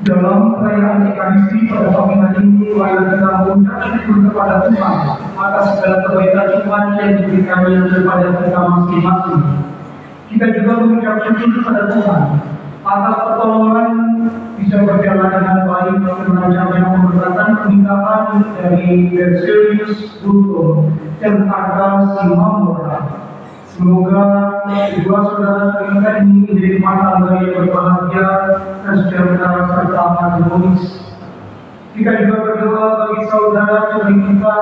Dalam perayaan Ekaristi pada pagi hari ini, marilah kita mengucapkan syukur kepada Tuhan atas segala kebaikan Tuhan yang diberikannya kepada kita masing-masing. Kita juga mengucap syukur kepada Tuhan atas pertolongan bisa berjalan dengan baik dengan yang memberkatan pernikahan dari Berselius Bruto dan Arga Simamora. Semoga kedua saudara kita ini menjadi rumah tangga yang berbahagia dan sejahtera serta harmonis. Kita juga berdoa bagi saudara-saudari kita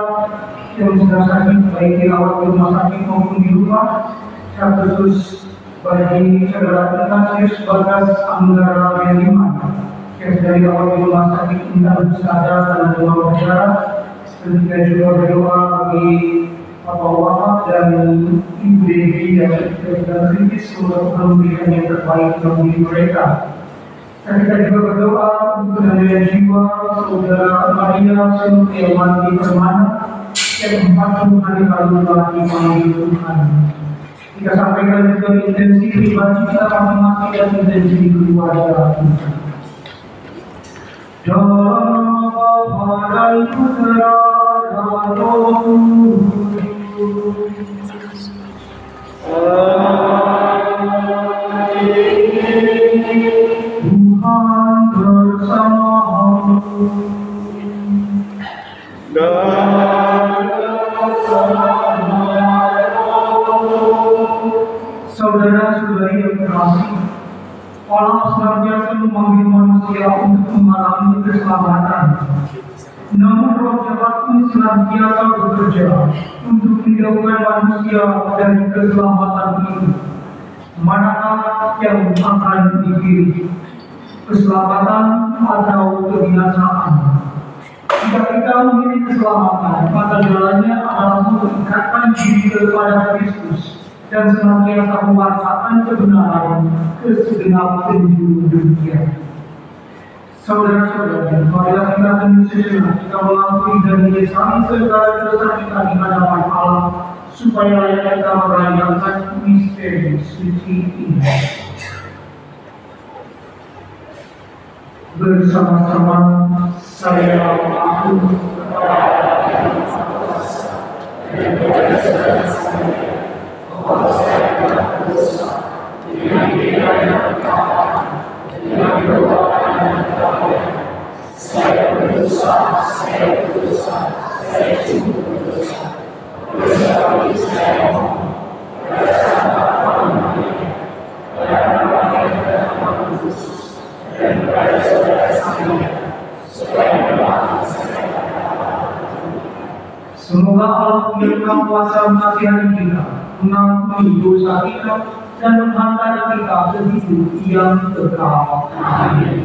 yang sedang sakit, baik dirawat di rumah sakit maupun di rumah, khusus bagi saudara Ignatius Bagas Anggara Beriman yang sedang dirawat di rumah sakit Intan Husada dan demam berdarah. Dan kita juga berdoa bagi Bapak Wahab dan Ibu Devi yang sedang kritis, semoga Tuhan memberikan yang terbaik bagi mereka. Dan kita juga berdoa untuk kedamaian jiwa saudara Maria Sintiawati Permana yang 40 hari lalu telah dipanggil Tuhan. Kita sampaikan juga intensi pribadi kita masing-masing dan intensi keluarga kita. Dalam Bapa dan Putra dan Roh Tuhan bersamamu dan saudara-saudari yang terkasih, Allah senantiasa memanggil manusia untuk mengalami keselamatan. Namun roh jahat pun senantiasa bekerja untuk menjauhkan manusia dari keselamatan itu. Manakah yang akan dipilih? Keselamatan atau kebinasaan? Jika kita memilih keselamatan, maka jalannya adalah mengikatkan diri kepada Kristus dan senantiasa mewartakan kebenaran ke segenap penjuru dunia. Saudara-saudara, marilah kita tunduk sejenak, kita melampaui dan menyesali segala dosa kita di hadapan Allah, supaya layak kita merayakan misteri suci ini. Bersama-sama saya aku saya berdosa, saya sungguh berdosa. Semoga Allah memberikan kuasa menasihati kita, mengampuni dosa kita, dan menghantar kita ke hidup yang kekal. Amin.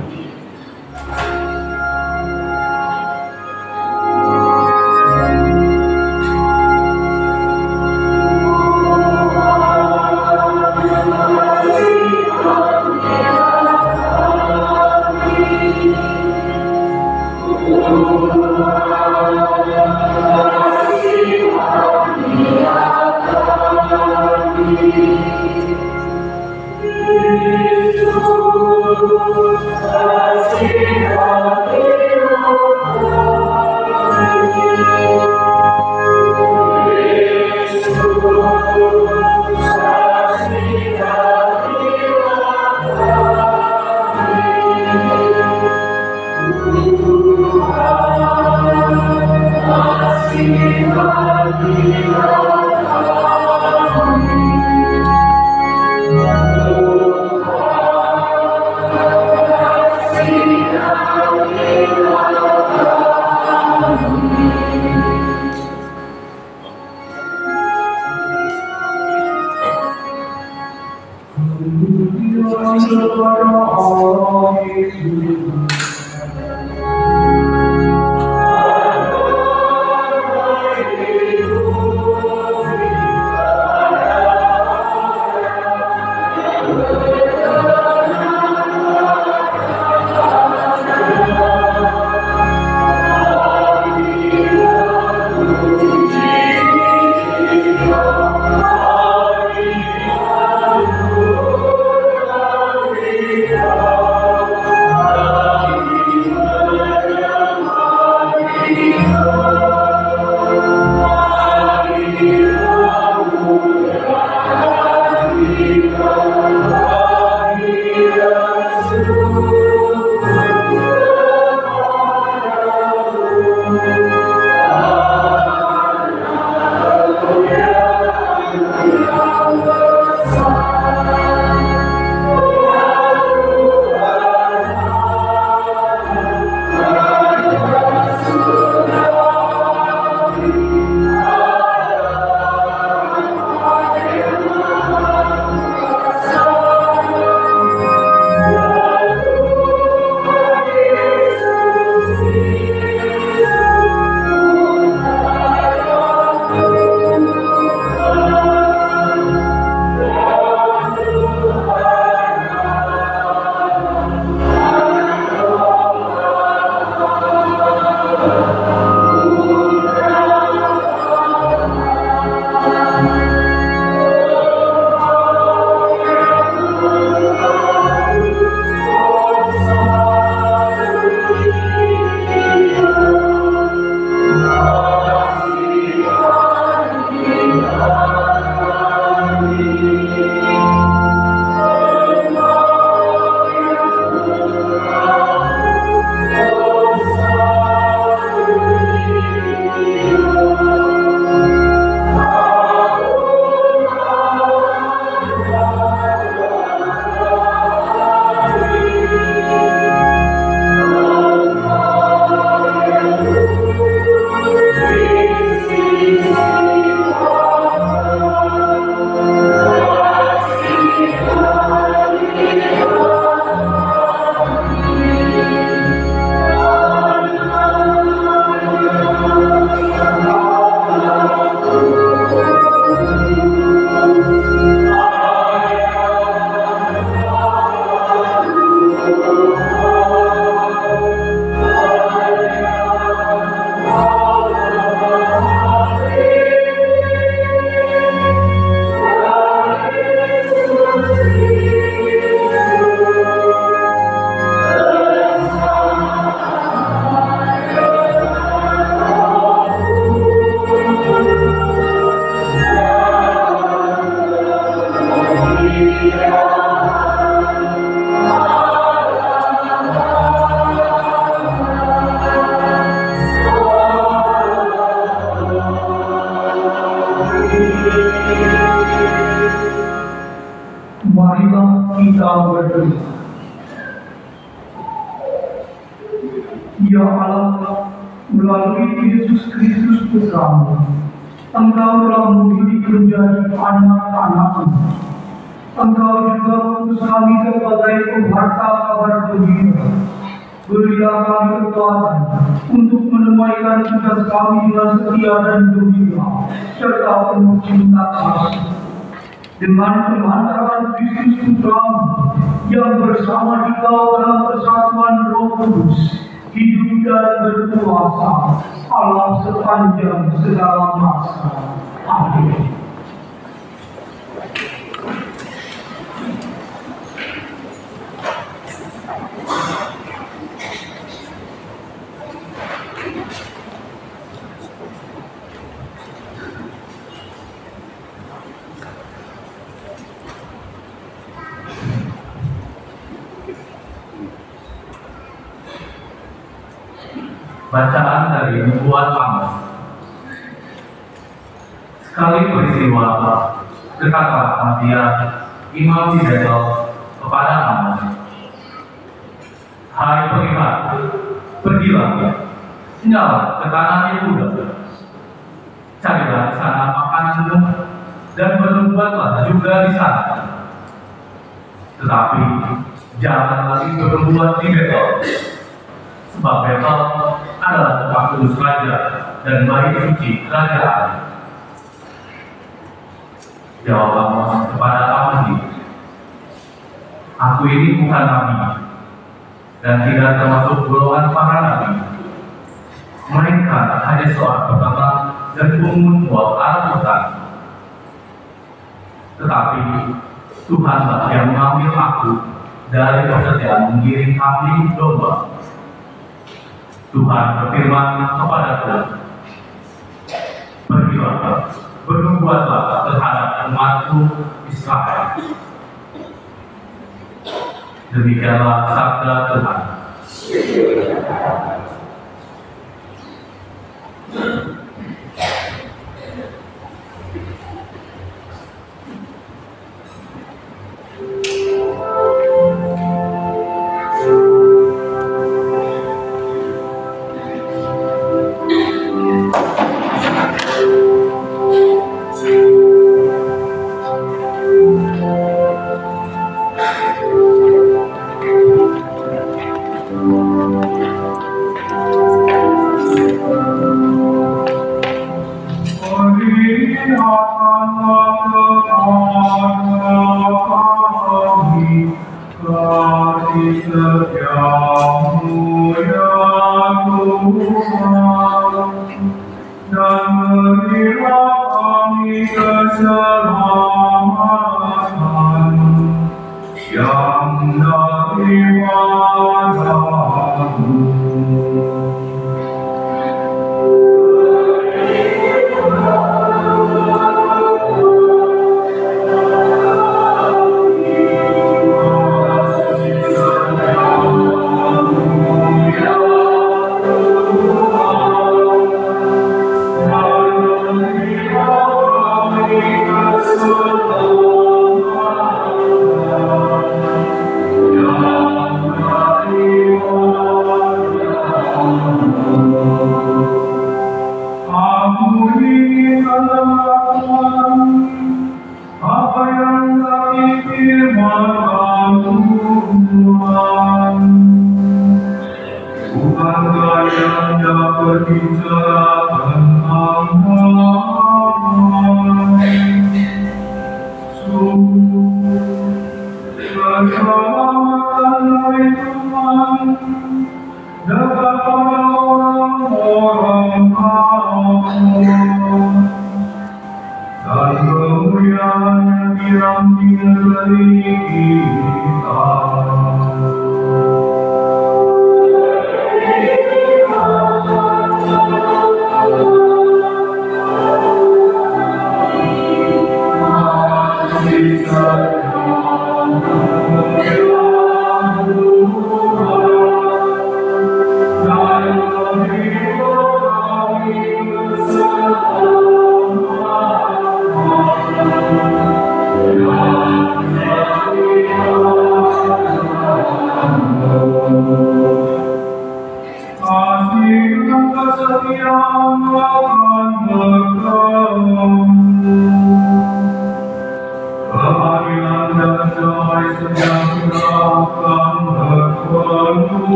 Marilah kita berdoa. Ya Allah, melalui Yesus Kristus Putramu, Engkau telah mendidik menjadi anak-anak-Mu. Engkau juga mengutus kami sebagai pemberita kabar gembira. Berilah kami kekuatan untuk menunaikan tugas kami dengan setia dan gembira, serta penuh cinta kasih. Dengan pengantaran Kristus Putramu yang bersama Dikau dalam persatuan Roh Kudus, hidup dan berkuasa Allah sepanjang segala masa. Amin. Bacaan dari Nubuat Amos. Sekali peristiwa, berkatalah Amaziah, Imam Zedekal kepada Amos, "Hai pengingat, pergilah, tinggallah ke tanah Yehuda, carilah di sana makananmu dan bernubuatlah juga di sana. Tetapi jangan lagi bernubuat di Betel, sebab Betel adalah tempat kudus raja dan bait suci kerajaan." Jawab Amos kepada Amaziah, "Aku ini bukan nabi, dan tidak termasuk golongan para nabi, melainkan hanya seorang petani dan pemungut alat hutan. Tetapi Tuhanlah yang mengambil aku dari pekerjaan menggiring kambing domba. Tuhan berfirman kepadaku, pergilah, bernubuatlah terhadap umatku Israel, Demikianlah sabda Tuhan.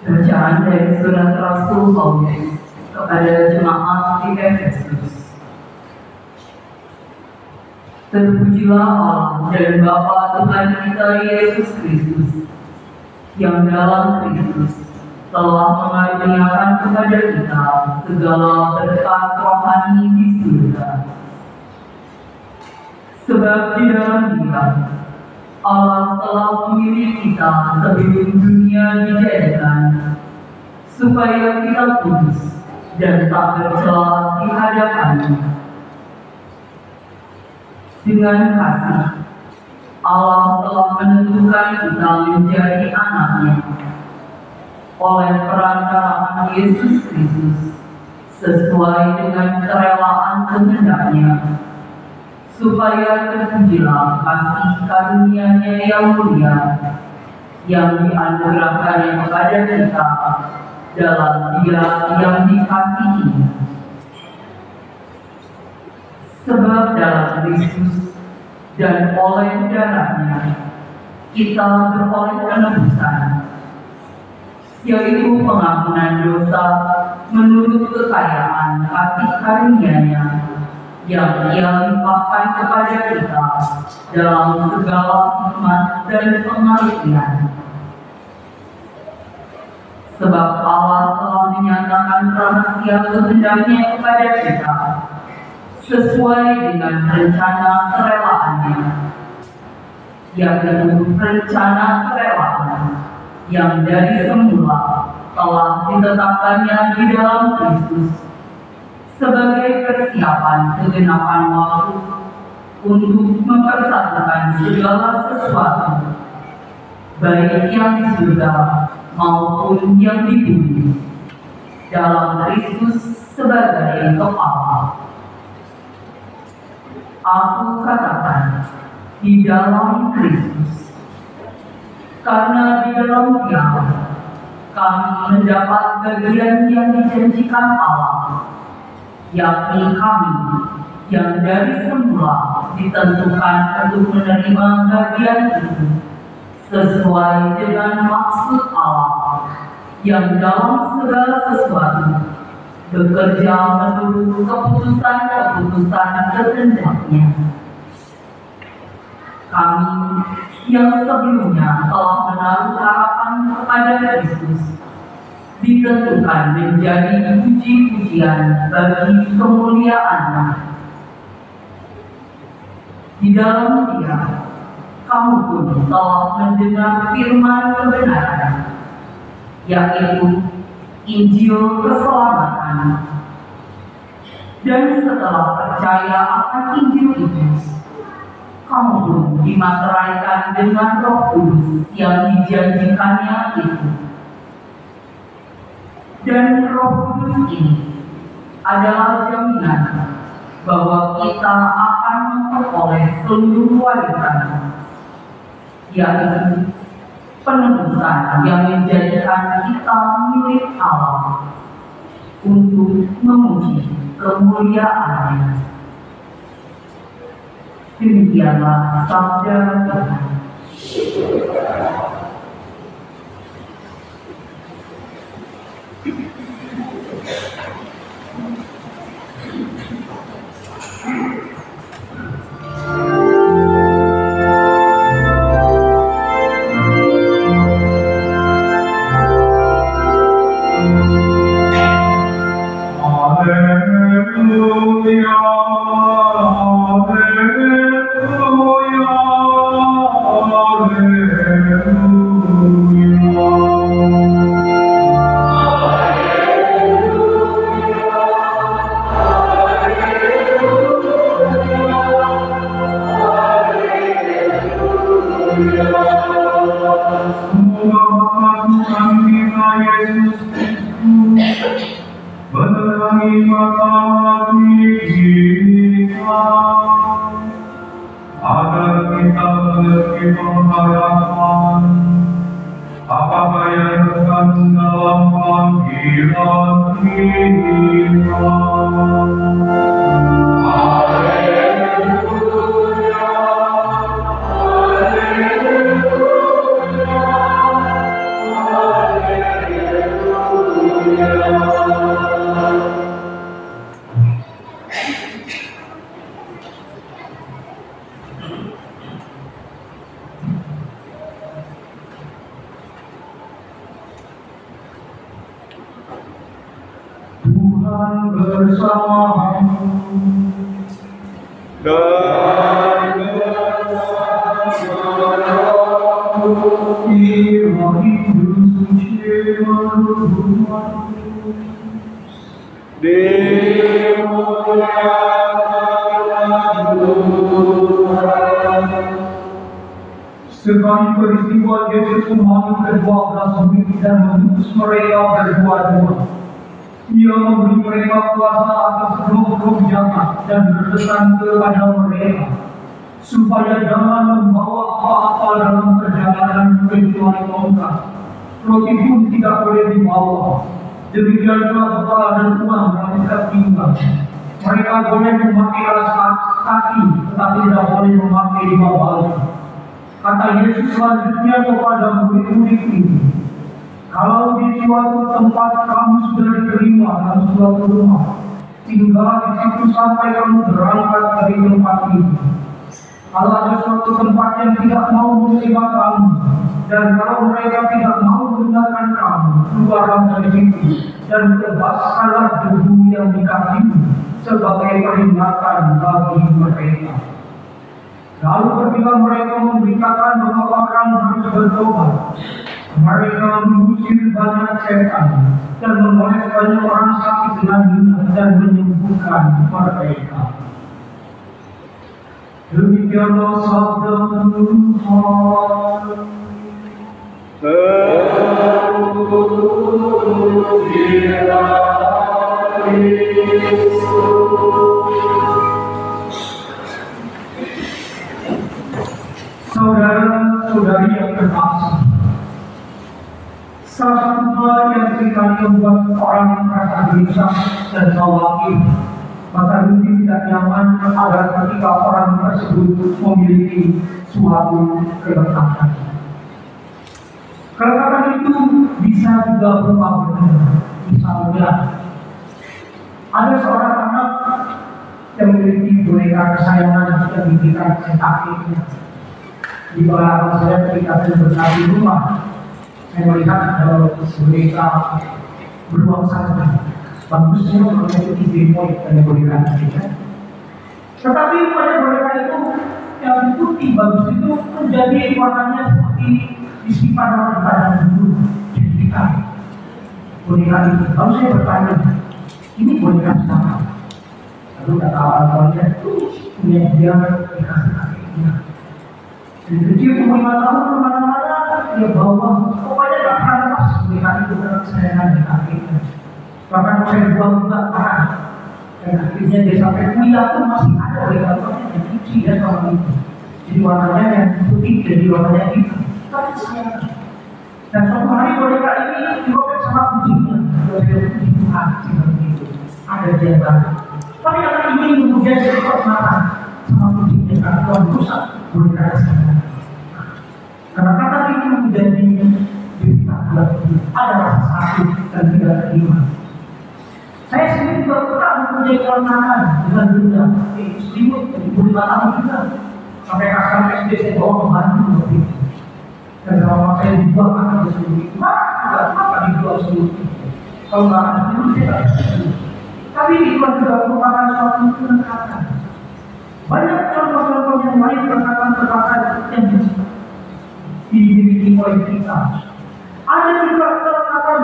Bacaan dari surat Rasul Paulus kepada jemaat di Efesus. Terpujilah Allah dan Bapa Tuhan kita Yesus Kristus, yang dalam Kristus telah mengaruniakan kepada kita segala berkat rohani di surga. Sebab di dalam Dia Allah telah memilih kita sebelum dunia dijadikan, supaya kita kudus dan tak bercela di hadapan-Nya. Dengan kasih, Allah telah menentukan kita menjadi anak-Nya oleh perantaraan Yesus Kristus, sesuai dengan kerelaan kehendak-Nya, supaya terpujilah kasih karunia-Nya yang mulia, yang dianugerahkan kepada kita dalam Dia yang dikasihi. Sebab dalam Kristus dan oleh darah-Nya kita beroleh penebusan, yaitu pengampunan dosa menurut kekayaan kasih karunia-Nya yang Ia limpahkan kepada kita dalam segala hikmat dan pengertian. Sebab Allah telah menyatakan rahasia kehendak-Nya kepada kita sesuai dengan rencana kerelaan-Nya, yaitu rencana kerelaan yang dari semula telah ditetapkannya di dalam Kristus sebagai persiapan kegenapan waktu untuk mempersatukan segala sesuatu, baik yang di surga maupun yang di bumi, dalam Kristus sebagai kepala. Aku katakan di dalam Kristus, karena di dalam Dia kami mendapat bagian yang dijanjikan Allah, yakni kami yang dari semula ditentukan untuk menerima bagian itu sesuai dengan maksud Allah yang dalam segala sesuatu bekerja menurut keputusan-keputusan kehendak-Nya. Kami yang sebelumnya telah menaruh harapan kepada Kristus ditentukan menjadi puji-pujian bagi kemuliaan-Nya. Di dalam Dia kamu pun telah mendengar firman kebenaran, yaitu Injil keselamatan. Dan setelah percaya akan Injil itu, kamu pun dimateraikan dengan Roh Kudus yang dijanjikannya itu. Dan Roh Kudus ini adalah jaminan bahwa kita akan memperoleh seluruh warisan, yaitu penebusan yang menjadikan kita milik Allah untuk memuji kemuliaan-Nya. Demikianlah sabda Tuhan. Agar kita memiliki pengharapan apakah yang akan dalam panggilan kita. Haleluya. bersamamu. Dan Ilahi suci Tuhan, sekali peristiwa Yesus memanggil ke-12 murid dan mengutus mereka berdua-dua. Ia memberi mereka kuasa atas roh-roh jahat dan berpesan kepada mereka supaya jangan membawa apa-apa dalam perjalanan kecuali tongkat. Roti pun tidak boleh dibawa. Demikian pula bekal dan uang yang tidak tinggal. Mereka boleh memakai alas kaki, tetapi tidak boleh memakai dua baju. Kata Yesus selanjutnya kepada murid-murid ini, kalau di suatu tempat kamu sudah diterima dalam suatu rumah, tinggal di situ sampai kamu berangkat dari tempat itu. Kalau ada suatu tempat yang tidak mau menerima kamu, dan kalau mereka tidak mau mendengarkan kamu, keluarlah dari situ dan tebaskanlah debu yang di kakimu sebagai peringatan bagi mereka. Lalu ketika mereka memberitakan bahwa orang harus bertobat, mereka mengusir banyak setan dan memoles banyak orang sakit dengan minyak dan menyembuhkan mereka. Demikianlah sabda Tuhan. Saudara-saudari yang terkasih, salah satu hal yang seringkali membuat orang merasa gelisah dan khawatir, maka mungkin tidak nyaman adalah ketika orang tersebut memiliki suatu kelekatan. Kelekatan itu bisa juga berupa benar. Misalnya, ada seorang anak yang memiliki boneka kesayangan yang diberikan setaknya. Di pengalaman saya ketika saya berada di rumah, saya melihat boneka beruang sangat bagusnya memiliki demo dan boneka itu. Tetapi pada boneka itu yang putih bagus itu menjadi warnanya seperti disimpan dalam badan dulu. Jadi kita boneka itu. Lalu saya bertanya, ini boneka siapa? Lalu kata awalnya itu punya dia dikasih kakeknya. Dari kecil umur 5 tahun kemana-mana dia bawa, pokoknya gak pernah lepas boneka itu karena kesayangan di kakeknya. Bahkan saya buang juga parah. Dan akhirnya dia sampai kuliah pun masih ada boneka itu yang cuci ya sama itu. Jadi warnanya yang putih jadi warnanya hitam. Tapi saya dan suatu hari boneka ini dirobek sama kucingnya. Dia kucing Tuhan seperti itu. Ada jalan. Tapi anak ini kemudian jadi makan sama kucingnya karena Tuhan rusak boneka saya. Karena kata itu menjadi cerita buat ada rasa sakit dan tidak terima. Saya sendiri juga pernah mempunyai kewenangan dengan dunia selimut dari 25 tahun juga. Sampai kasar SD saya bawa membantu waktu itu. Dan selama saya dibuat akan selimut itu, kenapa dijual selimut itu? Kalau nggak ada selimut saya nggak bisa selimut. Tapi itu juga merupakan suatu kelengkapan. Banyak contoh-contoh yang lain kelengkapan-kelengkapan yang dimiliki oleh kita. Ada juga kelengkapan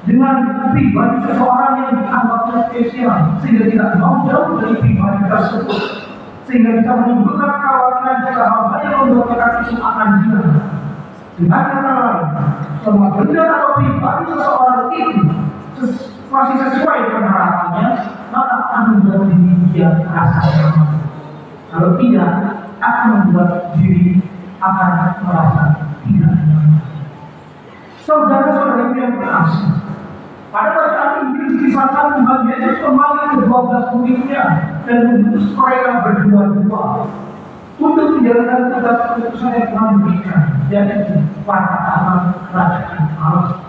dengan pribadi seseorang yang dianggapnya spesial sehingga tidak mau jauh dari pribadi tersebut, sehingga bisa menimbulkan kekhawatiran jika hal-hal yang membuat itu akan hilang. Dengan kata lain, semua benda atau pribadi seseorang itu masih sesuai dengan harapannya, maka akan membuat diri dia merasa nyaman. Kalau tidak, akan membuat diri akan merasa tidak nyaman. Saudara-saudara yang berkasih, pada bacaan Injil dikisahkan Tuhan Yesus memanggil ke-12 muridnya dan mengutus mereka berdua-dua untuk menjalankan tugas keputusan yang Tuhan berikan, yaitu pada amal kerajaan Allah.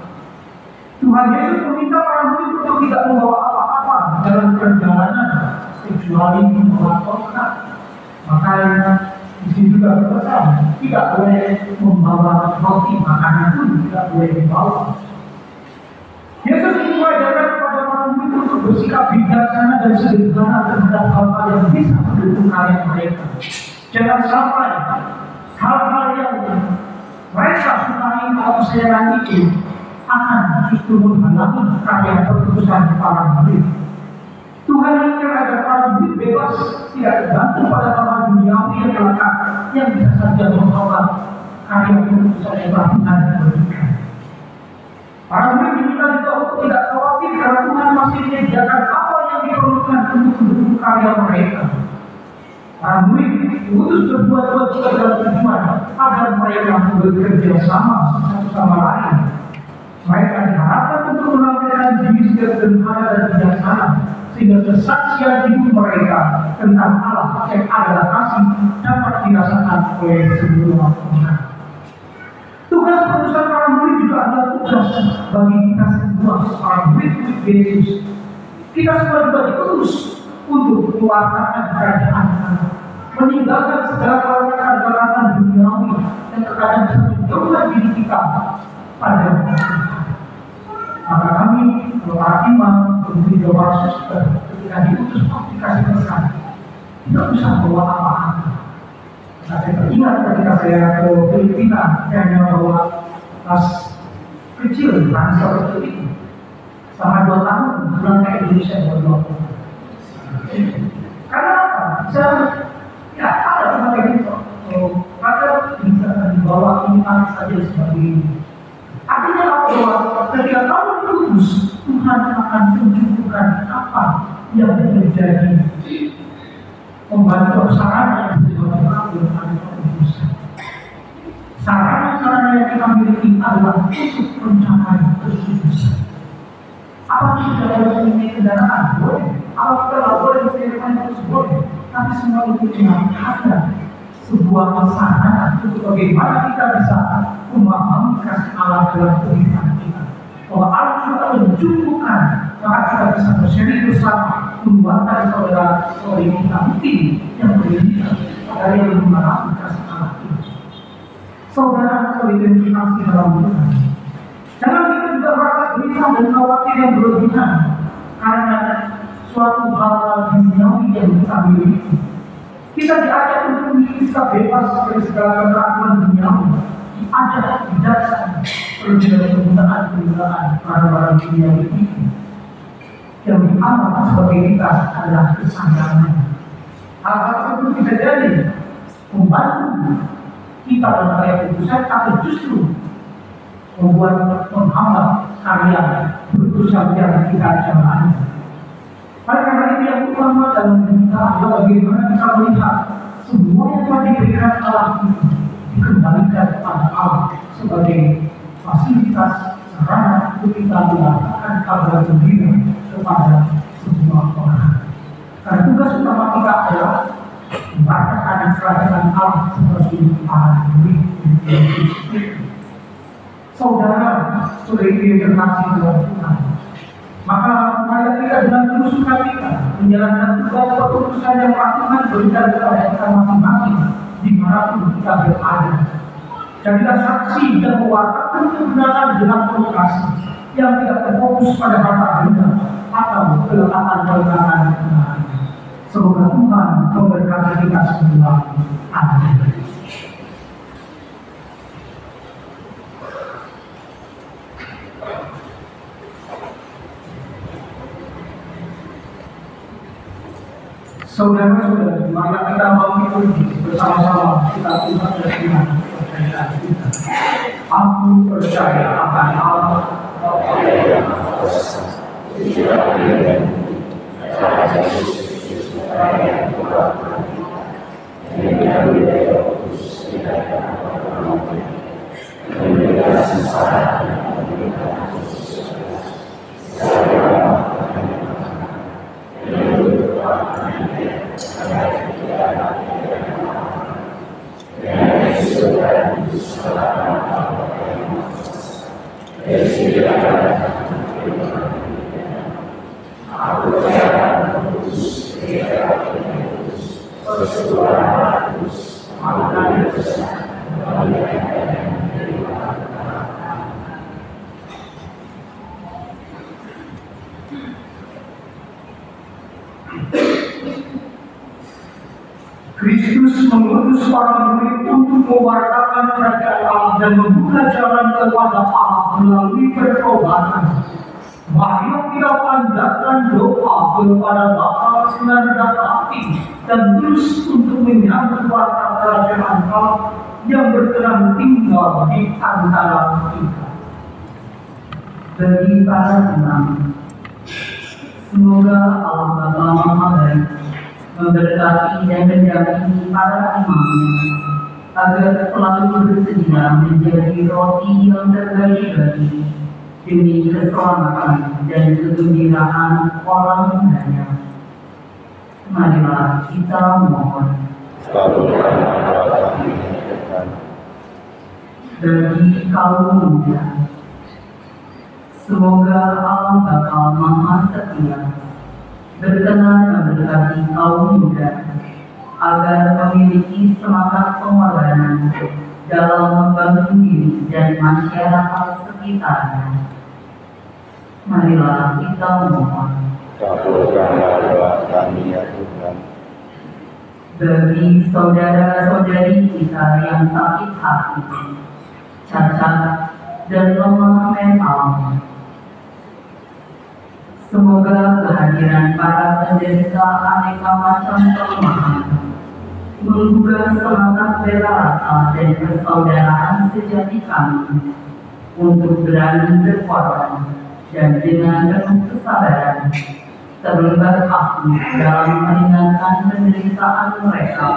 Tuhan Yesus meminta para murid untuk tidak membawa apa-apa dalam perjalanan kecuali membawa tongkat. Makanya di sini juga berpesan tidak boleh membawa roti, makanan pun tidak boleh dibawa. Yesus mengajarkan kepada para murid untuk bersikap bijaksana dan sederhana terhadap hal-hal yang bisa mendukung karya mereka. Jangan sampai hal-hal yang mereka sukai atau sayang itu akan justru menghalangi karya perpustakaan para murid. Tuhan ingin agar para murid bebas, tidak tergantung pada hal duniawi yang melekat, yang bisa saja menghambat karya perpustakaan yang Tuhan berikan. Para murid diminta juga untuk tidak khawatir karena Tuhan masih menyediakan apa yang diperlukan untuk mendukung karya mereka. Para murid diutus berbuat-buat juga dalam tujuan agar mereka bekerja sama satu sama lain. Mereka diharapkan untuk menampilkan diri sederhana dan bijaksana, sehingga kesaksian hidup mereka tentang Allah yang adalah kasih dapat dirasakan oleh semua orang. Tugas perusahaan para murid juga adalah tugas bagi kita semua, para murid Yesus. Kita semua juga diutus untuk mewartakan kerajaan Allah, meninggalkan segala peralatan duniawi yang terkadang menjauhkan diri kita pada maka kami, para imam, pemimpin para suster, ketika diutus untuk dikasih pesan, tidak bisa bawa apa-apa. Saya teringat ketika saya ke Filipina, saya hanya bawa tas kecil, ransel seperti itu. Selama 2 tahun, pulang ke Indonesia bawa 2 tahun. Karena apa? Ya ada sebagai itu. Maka bisa dibawa ini saja sebagai ini. Artinya apa? Bahwa ketika kamu diutus, Tuhan akan tunjukkan apa yang terjadi. Membantu sarana yang disebutkan oleh perusahaan. Sarana-sarana yang kita miliki adalah untuk pencapaian kesuksesan. Apa sudah boleh memiliki kendaraan? Boleh. Apa kita tidak boleh memiliki terus? Boleh. Tapi semua itu ada sebuah sarana untuk bagaimana kita bisa memahami kasih Allah dalam kehidupan kita. Bahwa Allah sudah mencukupkan, maka kita bisa berseri bersama membuatkan saudara-saudari kita mungkin yang berbeda dari yang mengalami kasih Allah itu. Saudara-saudari yang kasih dalam Tuhan, jangan kita juga merasa gelisah dan khawatir yang berlebihan karena suatu hal duniawi yang kita miliki. Kita diajak untuk memiliki sikap bebas dari segala peraturan duniawi, diajak bijaksana dalam penggunaan barang-barang duniawi itu. Yang dianggap sebagai kita adalah kesandangan. Hal-hal tersebut bisa jadi membantu kita dalam karya perpustakaan, tapi justru membuat menghambat karya perpustakaan yang kita jalani. Oleh karena itu yang utama dalam kita adalah bagaimana kita melihat semua yang telah diberikan Allah itu dikembalikan kepada Allah sebagai fasilitas sarana untuk kita melakukan kabar gembira kepada semua orang. Karena tugas utama kita adalah membacakan kerajaan Allah seperti para murid. Saudara-saudari yang terkasih dalam Tuhan, maka mari kita dengan tulus sukacita menjalankan tugas keputusan yang Tuhan berikan kepada kita masing-masing dimanapun kita berada. Jadilah saksi dan mewartakan kebenaran dengan penuh kasih yang tidak terfokus pada harta benda atau kelekatan-kelekatan kebenaran. Semoga Tuhan memberkati kita semua. Amin. Saudara-saudara, mari kita mengikuti bersama-sama kita Tuhan dan Tuhan percayaan kita. Aku percaya akan Allah. Kristus mengutus para murid untuk mewartakan kerajaan Allah dan membuka jalan kepada Allah melalui pertobatan. Marilah kita panjatkan doa kepada Bapa Surga Hati dan terus untuk menyambut warta kerajaan Allah yang berkenan tinggal di antara kita. Bagi para imam, semoga Allah Bapa Maha Baik memberkati dan mendampingi para imamnya agar selalu bersedia menjadi roti yang terbagi-bagi demi keselamatan dan kegembiraan orang banyak. Marilah kita mohon. Kabulkanlah doa kami, Tuhan. Bagi kaum muda, semoga Allah Bapa Maha Setia berkenan memberkati kaum muda agar memiliki semangat pengorbanan dalam membangun diri dan masyarakat sekitarnya. Marilah kita mohon. Kabulkanlah doa kami, ya Tuhan. Bagi saudara-saudari kita yang sakit hati, cacat, dan lemah mental, semoga kehadiran para penderita aneka macam kelemahan menggugah semangat bela rasa dan persaudaraan sejati kami untuk berani berkorban dan dengan penuh kesabaran terlibat aktif dalam meringankan penderitaan mereka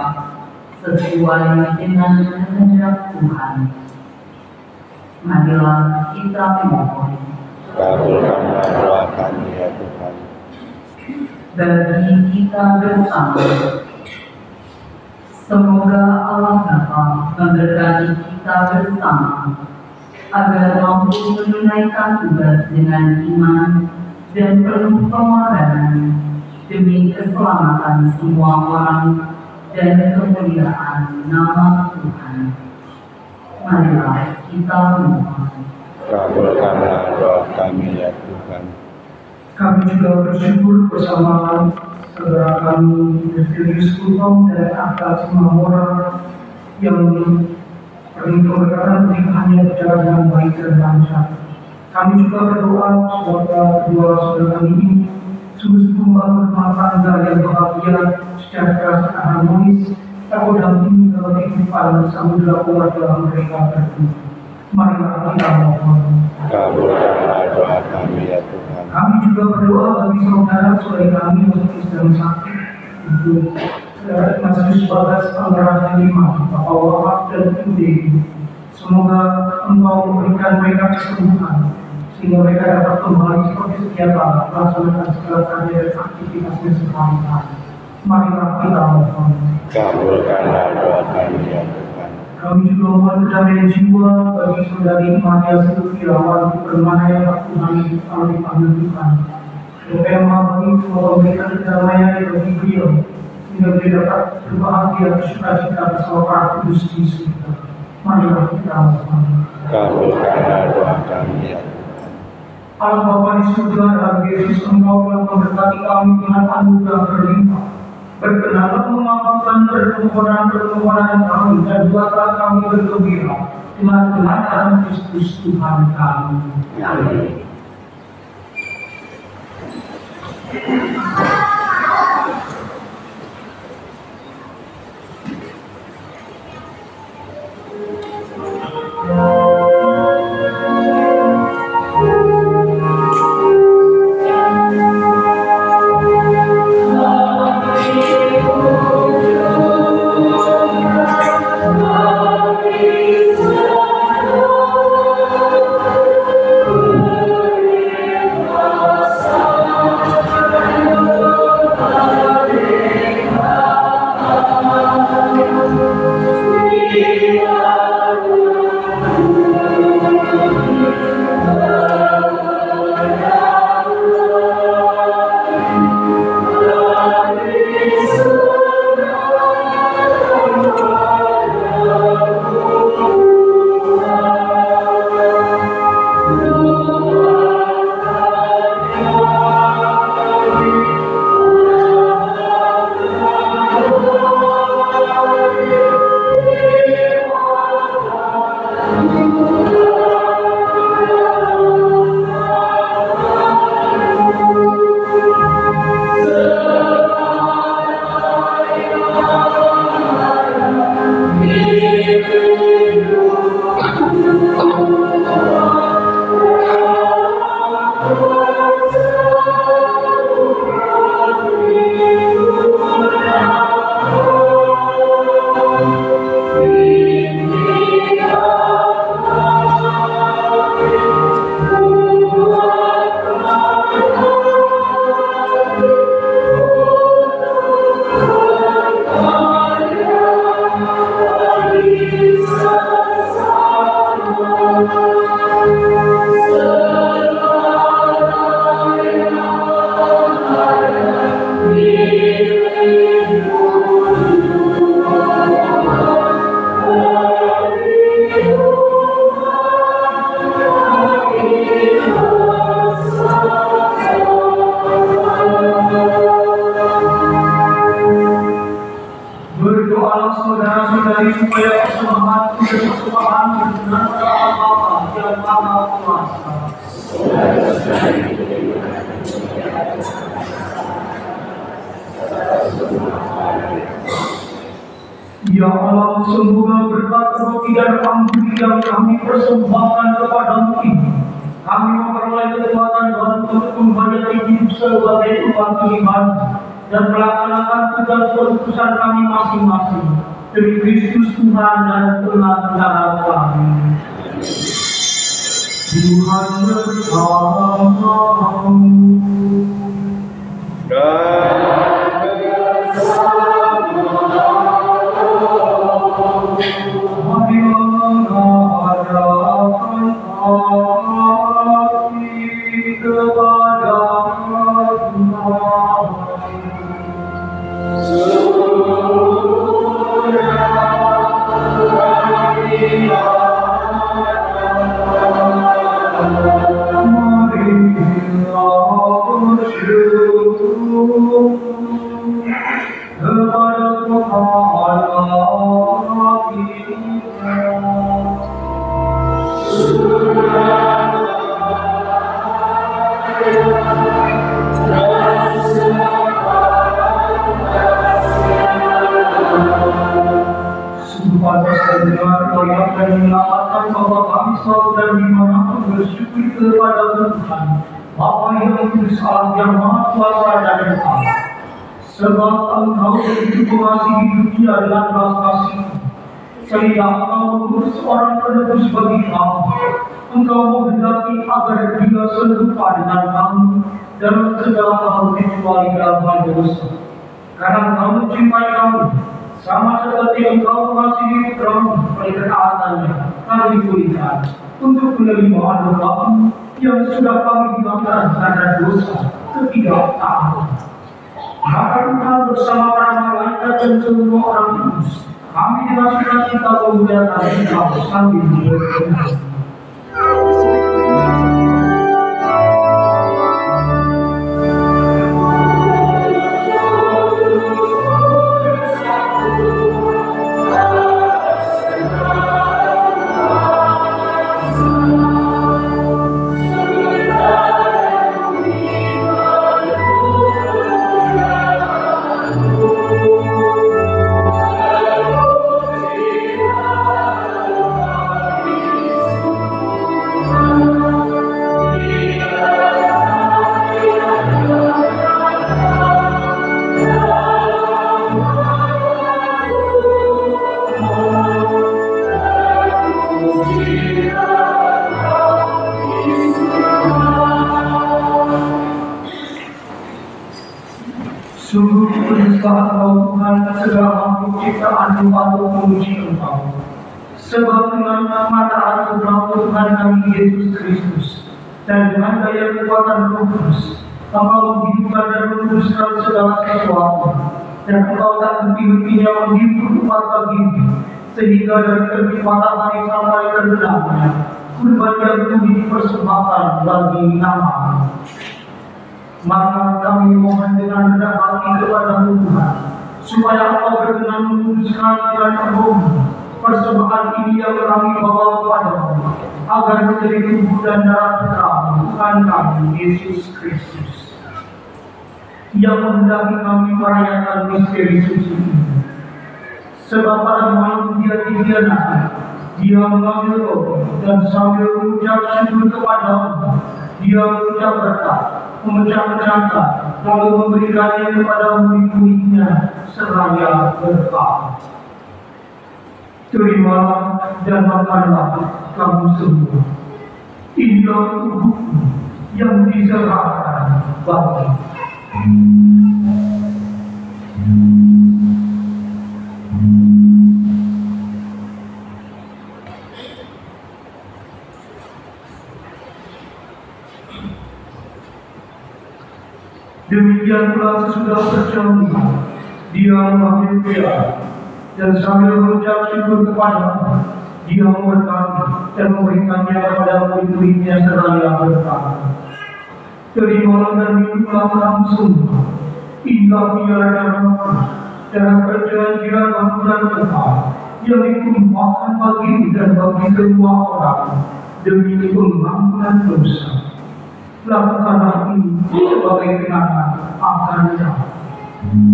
sesuai dengan kehendak Tuhan. Marilah kita mohon. Kabulkanlah doa kami, ya Tuhan. Bagi kita bersama, semoga Allah Bapa memberkati kita bersama agar mampu menunaikan tugas dengan iman dan penuh pengorbanan demi keselamatan semua orang dan kemuliaan nama Tuhan. Marilah kita mohon. Kabulkanlah doa kami, ya Tuhan. Kami juga bersyukur bersama saudara kami Justinus Kultom dan atas semua orang yang pernikahan pernikahannya berjalan dengan baik dan lancar. Kami juga berdoa semoga kedua saudara kami ini sungguh-sungguh membangun rumah tangga yang bahagia, sejahtera, dan harmonis, terdampingi dalam kehidupan samudera keluarga mereka berdua. Marilah kita mohon. Kabulkanlah doa kami, ya Tuhan. Kami juga berdoa bagi saudara-saudari kami yang sedang sakit, itu saudara Ignatius Bagas Anggaran 5, Bapak Wahab dan Ibu Dewi. Semoga Engkau memberikan mereka kesembuhan, sehingga mereka dapat kembali seperti sedia kala melaksanakan segala karya dan aktivitasnya sehari-hari. Marilah kita mohon. Kabulkanlah doa kami, ya Tuhan. Kami juga mohon kedamaian jiwa bagi saudari Maria Silviawan Permana yang Tuhan kalau dipanggil Tuhan. Doa yang Maha Baik semoga memberikan kedamaian bagi beliau, sehingga beliau dapat berbahagia bersuka-cita bersama para kudus di surga. Marilah kita mohon. Kabulkanlah doa kami, ya Tuhan. Allah Bapa di surga dan Yesus Engkau yang memberkati kami dengan anugerah berlimpah. Berkenanlah mengabulkan permohonan kami dan buatlah kami bergembira dengan dalam Kristus Tuhan kami. Amin. Allah saudara-saudari supaya persembahan berkesukaan berkenan kepada Bapa yang Maha Kuasa. Ya Allah, semoga berkat roti dan anggur yang kami persembahkan kepada-Mu ini, kami memperoleh kekuatan dan untuk menghayati hidup sebagai umat iman dan melaksanakan tugas perutusan kami masing-masing demi Kristus Tuhan dan pengacara kami. Tuhan bersamamu. Dan menyelamatkan bahwa kami selalu dan dimanapun bersyukur kepada Tuhan Bapa yang kudus, Allah yang Maha Kuasa dan Esa. Sebab Engkau begitu mengasihi dunia dengan belas kasih, sehingga Engkau mengurus seorang penebus bagi kami. Engkau menghendaki agar dia serupa dengan kami dalam segala hal kecuali dalam hal dosa. Karena Engkau mencintai kami, sama seperti Engkau mengasihi putra-Mu oleh ketaatannya, kami pulihkan untuk menerima anugerah-Mu yang sudah kami hilangkan karena dosa ketidaktaatan. Maka Tuhan bersama para malaikat dan semua orang kudus, kami dengan sukacita memuliakan Engkau sambil berdoa. Sungguh kuduslah Engkau Tuhan, segala makhluk ciptaan-Mu patut memuji Engkau. Sebab dengan mata anugerah Tuhan kami Yesus Kristus dan dengan daya kekuatan Roh Kudus, Engkau menghidupkan dan menguduskan segala sesuatu, dan Engkau tak henti-hentinya menghibur umat bagimu, sehingga dari kenikmatan hari sampai terbenamnya kurban yang kudus dipersembahkan bagi nama-Mu. Maka kami mohon dengan rendah hati kepada Tuhan, supaya Engkau berkenan menguduskan dengan Roh-Mu persembahan ini yang kami bawa kepada-Mu, agar menjadi tubuh dan darah Putra-Mu, Tuhan kami Yesus Kristus, yang menghendaki kami merayakan misteri suci ini. Sebab pada malam Dia dihianati, Dia mengambil roti dan sambil mengucap syukur kepada-Mu, Dia mengucap berkat, memecah-mecahkan, lalu memberikannya kepada murid-muridnya seraya berkata, "Terimalah dan makanlah kamu semua. Inilah tubuhku yang diserahkan bagi." Demikian pula sesudah berjam, Dia mengambil piala dan sambil mengucap syukur kepada-Mu, Dia memberkati dan memberikannya kepada murid-muridnya seraya berkata, "Terimalah dan minumlah kamu semua. Inilah dia darah-Ku dan perjanjian ampunan Tuhan yang ditumpahkan bagimu dan bagi semua orang demi pengampunan dosa. Lakukanlah ini sebagai kenangan akan Kami.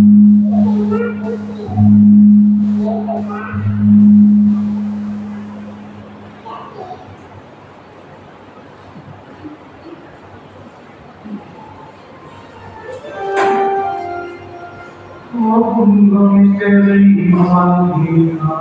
Misteri iman kita.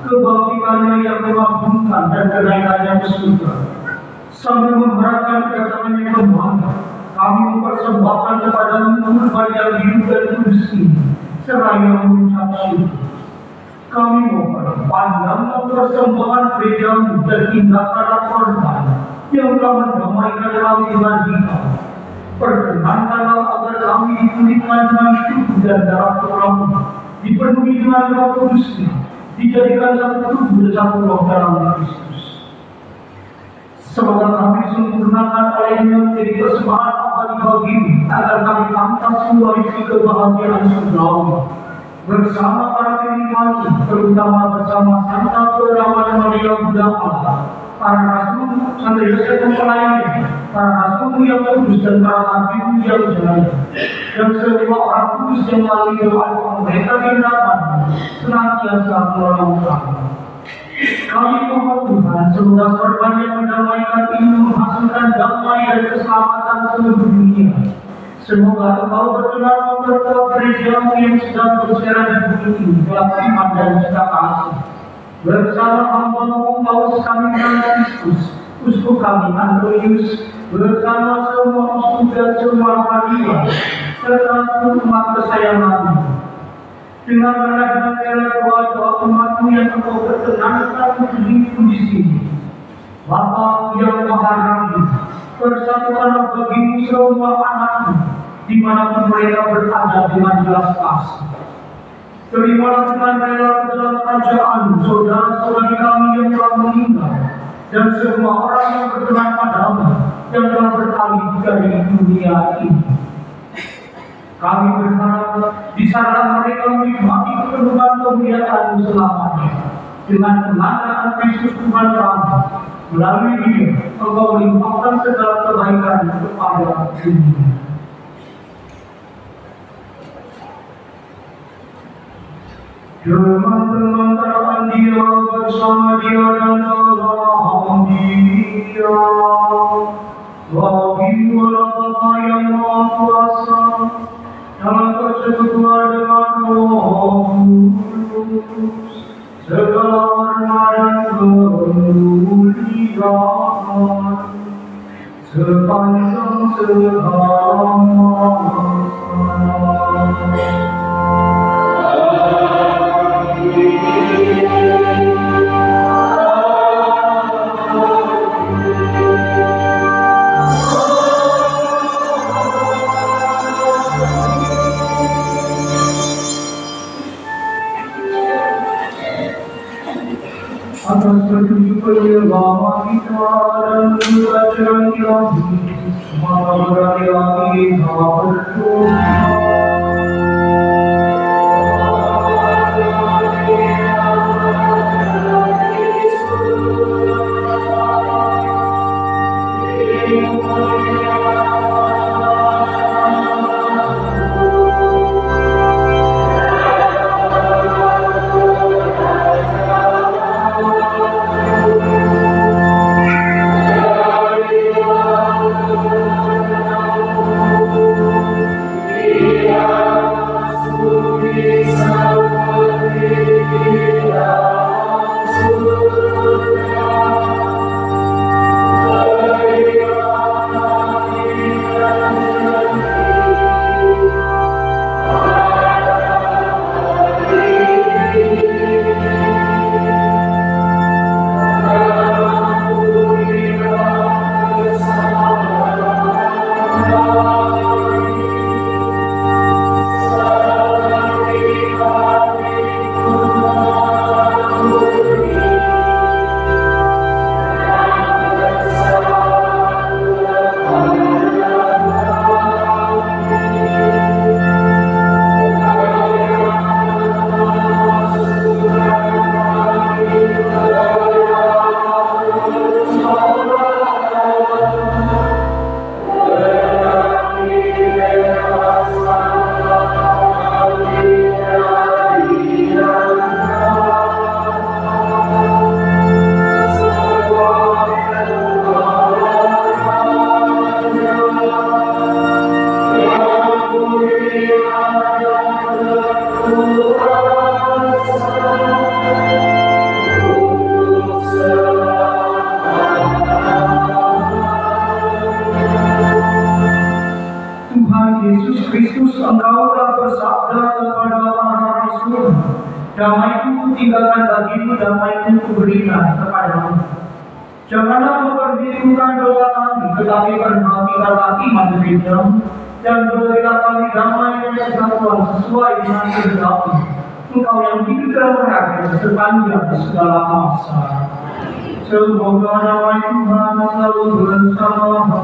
Kebangkitannya yang mengagumkan dan kenaikannya ke surga. Sambil mengharapkan kedatangannya kembali, kami mempersembahkan kepadamu kurban yang hidup dan kudus ini, seraya mengucap syukur. Kami mohon pandanglah persembahan gerejamu dan tindakan korban yang telah mendamaikan kami dengan kita. Perkenankanlah agar kami dipulihkan dengan tubuh dan darah Tuhanmu, dipenuhi dengan Roh Kudus-Nya, dijadikan satu tubuh dan satu roh dalam Kristus. Semoga kami disempurnakan olehnya menjadi persembahan abadi bagimu, agar kami pantas mewarisi kebahagiaan surgawi bersama para penikmatmu, terutama bersama Santa Clara Maria Bunda Allah, para rasul, Santa Yosef Pempelayani, para rasulmu yang kudus dan para nabimu yang jaya, dan semua orang kudus yang melalui doa mereka dihendakkan senantiasa menolong kami. Kami mohon Tuhan, semoga korban yang mendamaikan ini menghasilkan damai dan keselamatan seluruh dunia. Semoga Engkau berkenan memperkuat gerejamu yang sedang bersejarah di bumi ini dalam iman dan cinta kasih. Bersama hamba-Mu Paus kami Franciscus, uskup kami Antonius, bersama semua uskup dan semua hadiah, serta seluruh umat kesayangan-Mu. Dengan rela doa umat-Mu yang Engkau perkenankan untuk hidup di sini. Bapa yang Maha Rahim, persatukanlah bagimu semua anak-Mu, dimanapun mereka berada dengan jelas kasih. Terimalah dengan rela ke dalam kerajaan saudara-saudari kami yang telah meninggal, dan semua orang yang berkenan padamu, yang telah beralih dari dunia ini. Kami berharap di sana mereka menikmati kepenuhan kemuliaan-Mu selamanya. Dengan pengantaran Kristus Tuhan kami, melalui Dia, Engkau melimpahkan segala kebaikan kepada dunia. Teman-teman terang Dia bersama Dia dan dalam Dia. Bagimulah Bapa yang Maha Kuasa, dalam persekutuan dengan Roh Kudus, segala hormat dan kemuliaan sepanjang segala masa. Atas petunjuk penyelamat kita dan pelajaran ilahi, maka berhati-hati kita berdoa. Yesus Kristus, Engkau telah bersabda kepada para rasul, damai-Ku tinggalkan bagimu, damai-Ku kuberikan kepadamu. Janganlah memperhitungkan dosa kami, tetapi perhatikanlah iman gerejamu, dan berilah kami damai dan kesatuan sesuai dengan kehendak-Mu. Engkau yang hidup dan berakhir sepanjang segala masa. Semoga damai Tuhan selalu bersama-mu.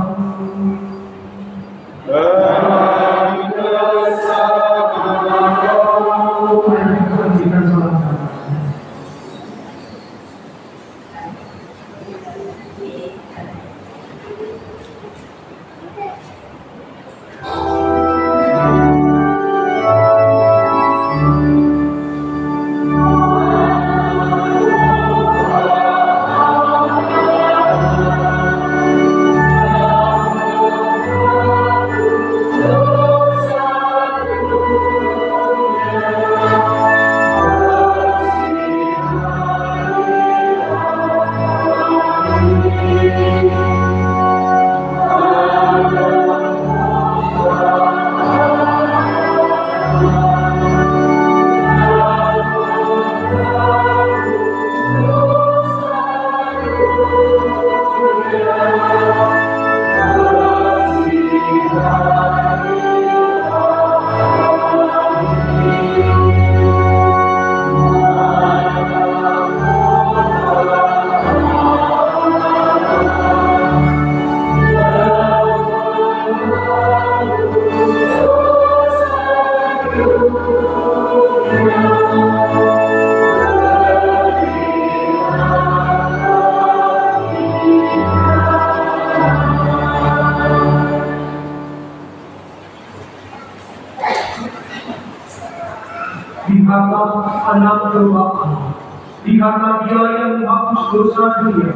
Lihatlah anak domba Allah. Lihatlah Dia yang menghapus dosa dunia.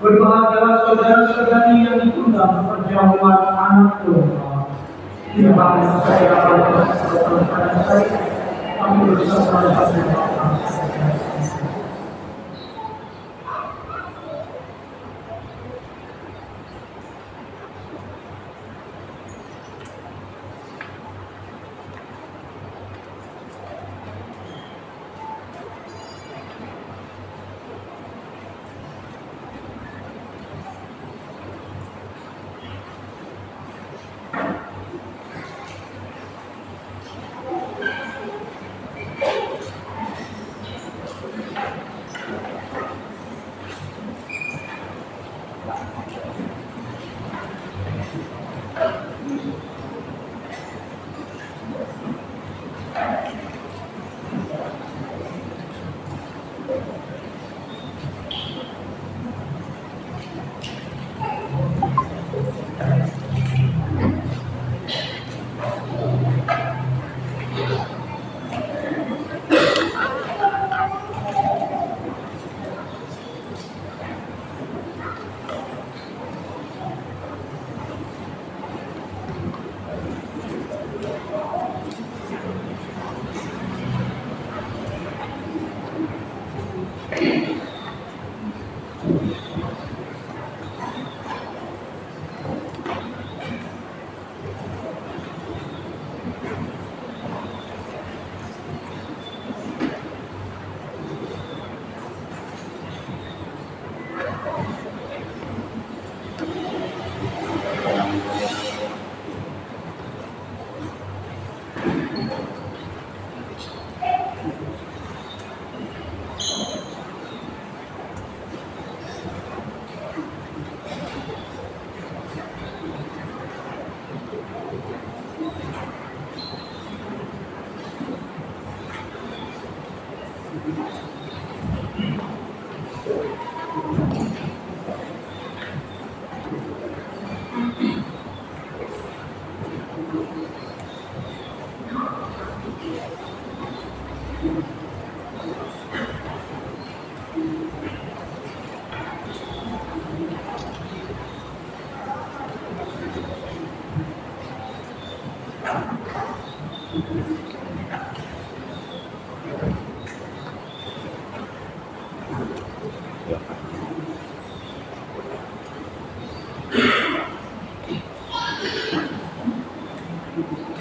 Berbahagialah saudara-saudari yang diundang perjamuan anak domba. Lihatlah saya pada saya, kami bersama Bapa. Ya.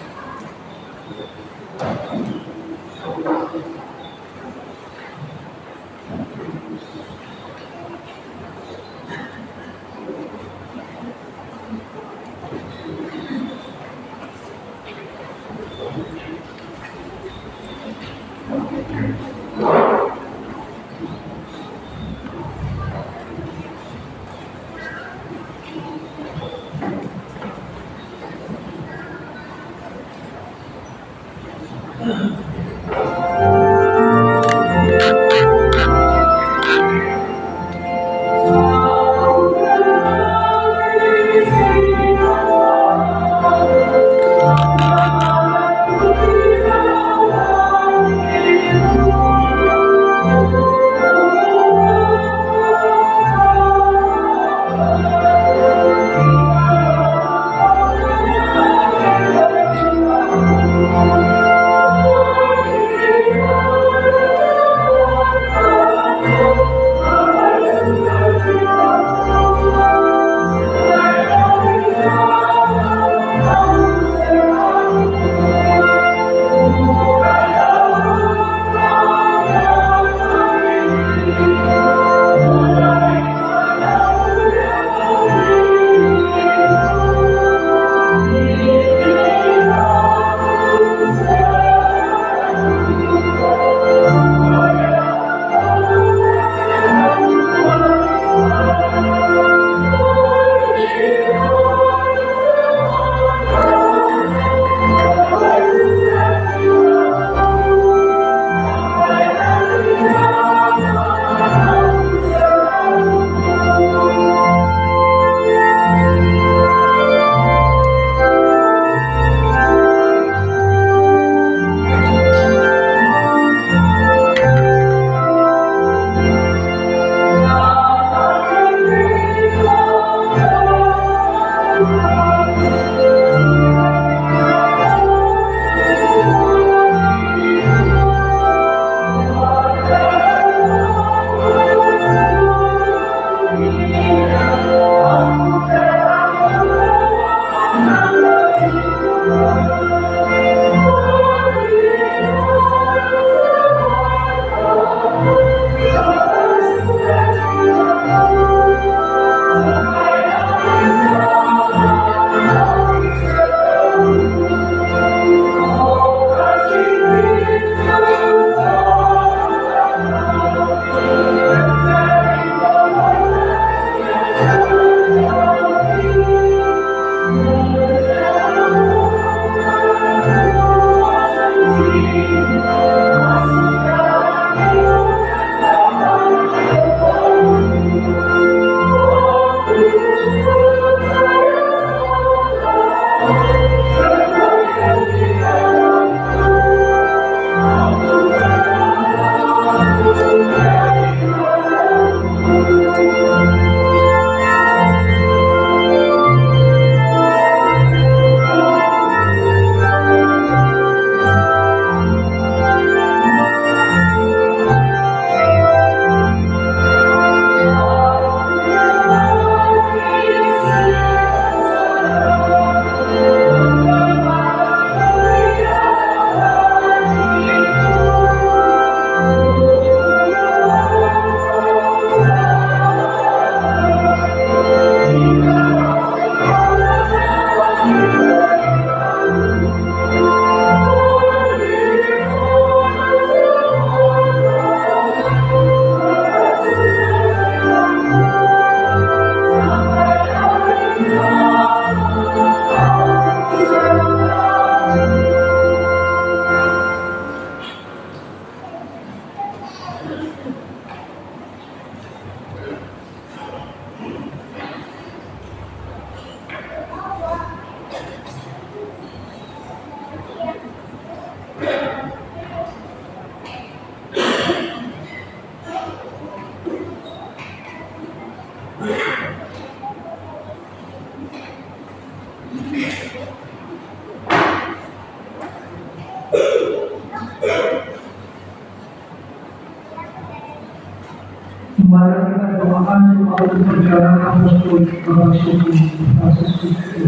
Mari kita doakan doa untuk perjalanan apostolik memasuki fase suci.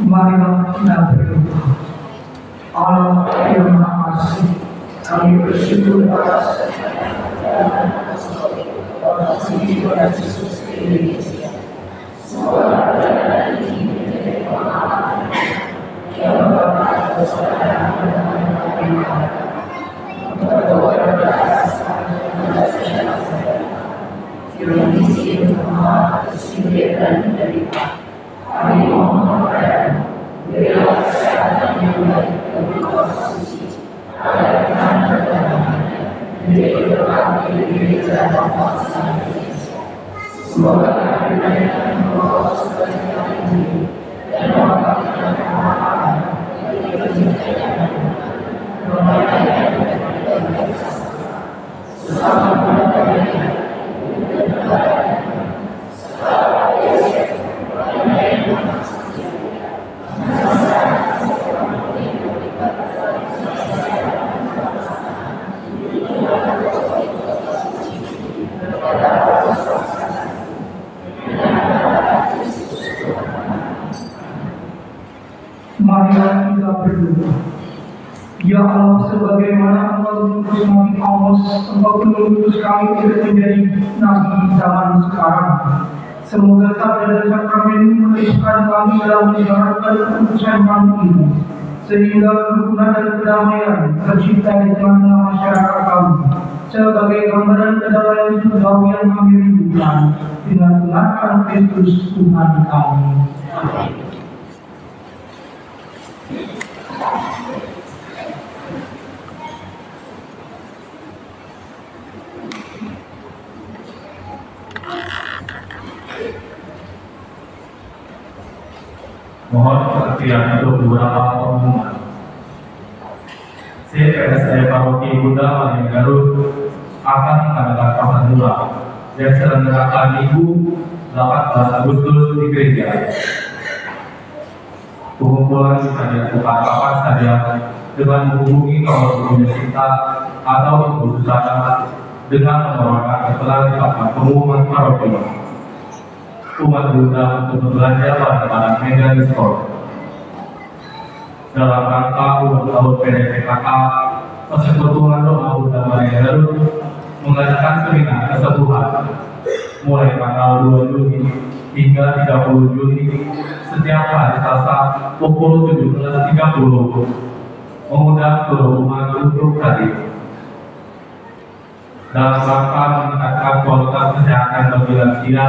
Marilah kita berdoa. Allah yang Maha Kasih, kami bersyukur atas Tuhan Yesus Indonesia. Semoga perjalanan ini menjadi pengalaman yang bermanfaat bagi saudara Marilah kita berdoa. Ya Allah, sebagaimana Engkau mengutus Nabi Amos, Engkau pun mengutus kami untuk menjadi nabi zaman sekarang. Semoga sabda dan sakramen menunjukkan kami dalam menjalankan keputusan kami ini, sehingga kerukunan dan kedamaian tercipta di tengah-tengah masyarakat kami, sebagai gambaran kedamaian surgawi yang kami rindukan, dengan Tuhan Kristus Tuhan kami. Mohon perhatian untuk beberapa pengumuman. CPSD Paroki Bunda Maria Garut akan mengadakan pasar murah yang diselenggarakan Minggu 18 Agustus di gereja. Pengumpulan bisa dilakukan kapan saja dengan menghubungi nomor punya cinta atau ibu Susana dengan nomor yang telah dipakai pengumuman paroki. Umat diundang untuk berbelanja barang-barang mega diskon. Dalam rangka ulang tahun PDPKK, Persekutuan Doa Bunda Maria Garut mengadakan seminar kesembuhan mulai tanggal 2 Juni hingga 30 Juni setiap hari Selasa pukul 17.30, mengundang seluruh umat untuk hadir. Dalam rangka meningkatkan kualitas kesehatan bagi lansia,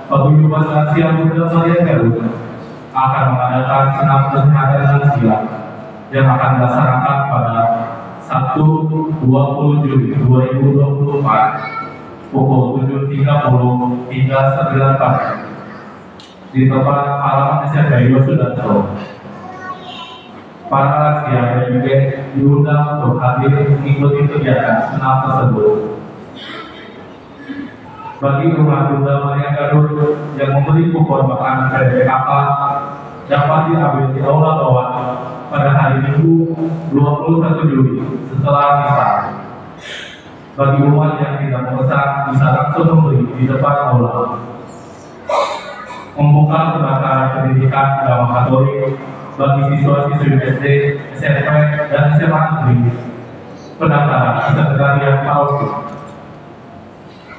Paguyuban Lansia Bunda Maria Garut akan mengadakan senam kesehatan lansia yang akan dilaksanakan pada Sabtu 20 Juni 2024 pukul 7.30 hingga 9 pagi di tempat halaman SMP Yosudarso. Para lansia dan juga diundang untuk hadir mengikuti kegiatan senam tersebut. Bagi umat Bunda Maria Garut yang membeli kupon makanan PDPKK dapat diambil di aula bawah pada hari Minggu 21 Juli setelah misa. Bagi umat yang tidak memesan bisa langsung membeli di depan aula. Membuka pendaftaran pendidikan agama Katolik bagi siswa-siswi SD, SMP, dan SMA negeri. Pendaftaran Sekretariat Paroki.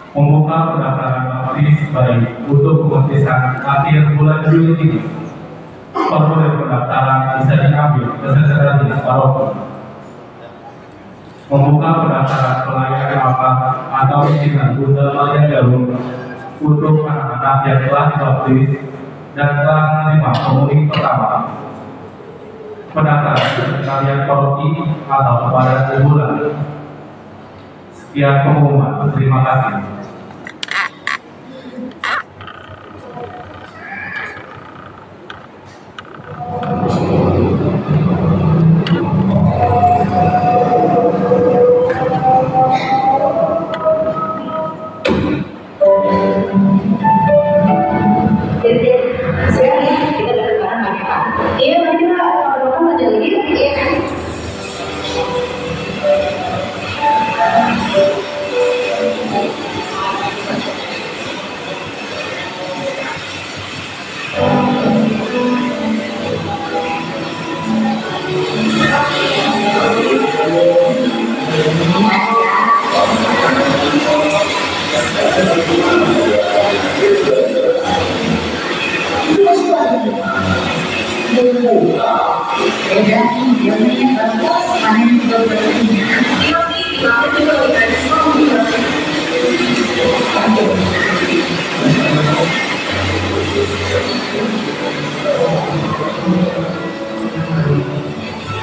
Membuka pendaftaran baptis baik untuk pembaptisan akhir bulan Juli ini. Formulir pendaftaran bisa diambil ke Sekretariat Paroki. Membuka pendaftaran pelayan apa atau izinan Bunda Maria Garut untuk anak-anak yang telah dibaptis dan telah menerima komunik pertama. Pendaftaran Sekretariat Paroki atau kepada bulan. Sekian pengumuman. Terima kasih.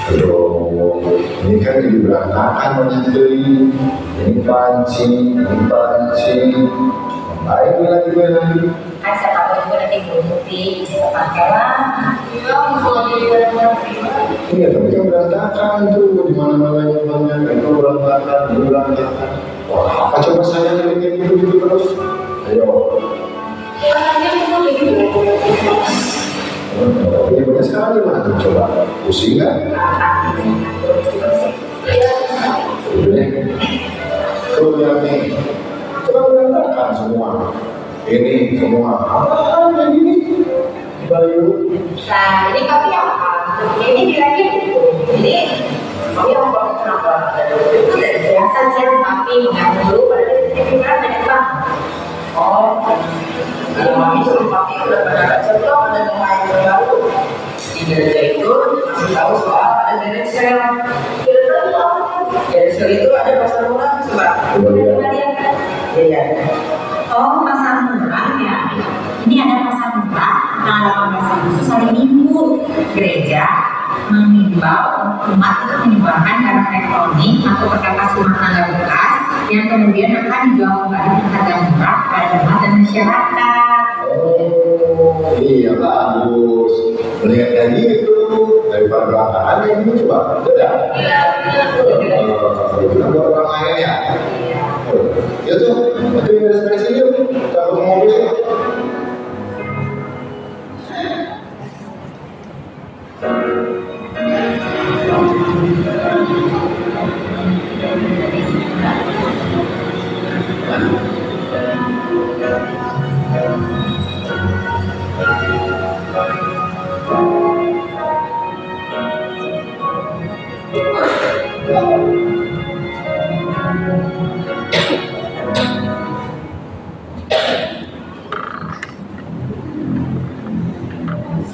Aduh, ini kan jadi berantakan menyendiri. Ini panci. Baik lagi. Kan siapa tahu juga nanti bukti bisa terpakai lah. Iya, tapi kan berantakan tuh di mana-mana banyak itu berantakan. Wah, apa coba saya kayak gitu terus? Ayo. Ini banyak sekali mana tuh coba? Pusing nggak? Tuh yang ini, coba berantakan semua. Ini semua apa yang ini? Bayu. Nah, ini kopi apa? Ini bilangnya gitu. Jadi kopi yang bawa kenapa? Itu dari biasa saya tapi nggak dulu pada di kan banyak banget. Oh, jadi mami suruh papi udah pada baca belum ada yang baru. Di gereja itu masih tahu soal ada gereja sel. Gereja itu apa? Gereja sel itu ada pasar murah coba. Iya. Oh, pasar murah ya. Ini ada pasar murah tanggal 18 Agustus hari Minggu. Gereja mengimbau umat untuk menyumbangkan barang elektronik atau perkakas rumah tangga bekas yang kemudian akan dijual kembali dengan harga murah pada umat dan masyarakat. Oh, iya bagus. Mendingan kayak gitu daripada berantakan yang ini coba. Beda. Kalau bilang buat orang lain ya. Ya tuh, nanti beres-beres ini yuk. Kita ke mobil.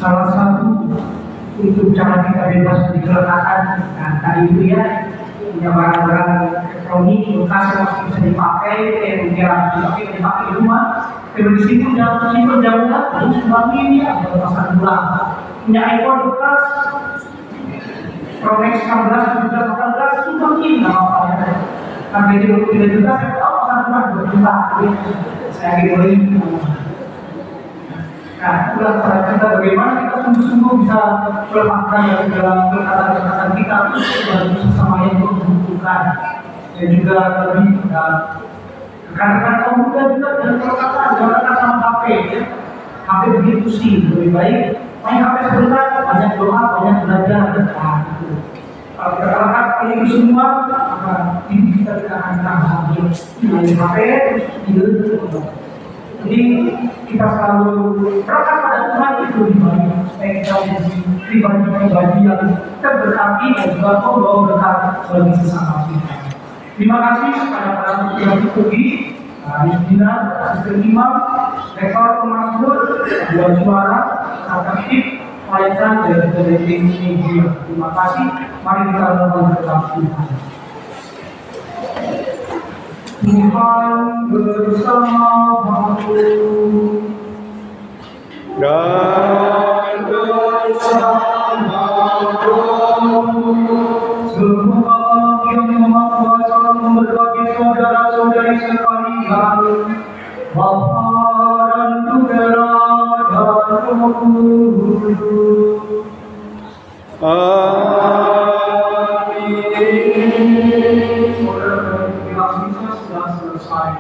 Salah satu untuk cara kita bebas dari kelelahan, nah tadi itu ya, punya barang-barang elektronik bekas yang masih bisa dipakai, dipakai di rumah. Kalau di situ udah simpen jauh lah, terus kembali ini ada pasar ulang. Punya iPhone bekas, Pro Max 16, 18, itu mungkin nggak apa-apa ya. Harga di 23 juta, saya tahu pasar ulang 2 juta, saya beli. Nah, itulah cara kita bagaimana kita sungguh-sungguh bisa melepaskan dari dalam perkataan-perkataan kita dan sesama yang membutuhkan dan juga lebih rekan-rekan kaum muda juga dan perkataan sama HP ya. HP begitu sih lebih baik main HP sebentar, banyak doa, banyak belajar. Nah, itu. Kalau kita kalahkan ini semua, maka ini kita tidak akan sampai main HP terus tidur. Jadi kita selalu berkat pada Tuhan itu lebih banyak supaya kita menjadi pribadi-pribadi yang terberkati dan juga membawa berkat bagi sesama kita. Terima kasih kepada para yang diikuti, Yusdina, Asisten Imam, Rektor Pemasmur, Dua Juara, Aktif, Pelayanan dan Delegasi Media. Terima kasih. Mari kita berdoa Tuhan. Tuhan bersamamu Dan bersamamu. Semoga yang Maha Kuasa memberkati saudara-saudari sekalian, Bapa dan Putera dan Roh Kudus. Amin. Saudara, sudah selesai.